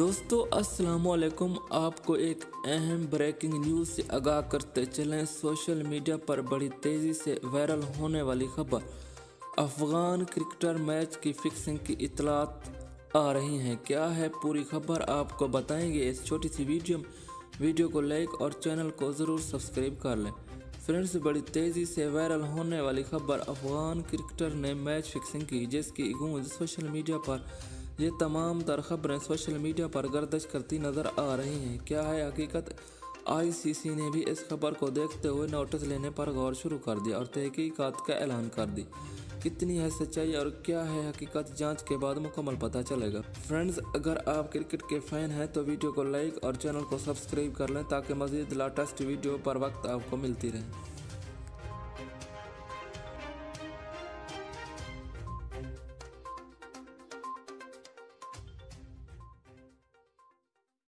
दोस्तों अस्सलाम वालेकुम। आपको एक अहम ब्रेकिंग न्यूज़ से आगाह करते चलें। सोशल मीडिया पर बड़ी तेज़ी से वायरल होने वाली खबर, अफ़गान क्रिकेटर मैच की फिक्सिंग की इत्तलात आ रही हैं। क्या है पूरी खबर, आपको बताएंगे इस छोटी सी वीडियो को लाइक और चैनल को ज़रूर सब्सक्राइब कर लें। फ्रेंड्स, बड़ी तेज़ी से वायरल होने वाली खबर, अफ़गान क्रिकेटर ने मैच फिक्सिंग की, जिसकी गूंज सोशल मीडिया पर ये तमाम तर खबरें सोशल मीडिया पर गर्दिश करती नज़र आ रही हैं। क्या है हकीकत? आईसीसी ने भी इस खबर को देखते हुए नोटिस लेने पर गौर शुरू कर दिया और तहकीकात का ऐलान कर दी। कितनी है सच्चाई और क्या है हकीकत, जांच के बाद मुकम्मल पता चलेगा। फ्रेंड्स, अगर आप क्रिकेट के फ़ैन हैं तो वीडियो को लाइक और चैनल को सब्सक्राइब कर लें ताकि मज़ीद लेटेस्ट वीडियो पर वक्त आपको मिलती रहे।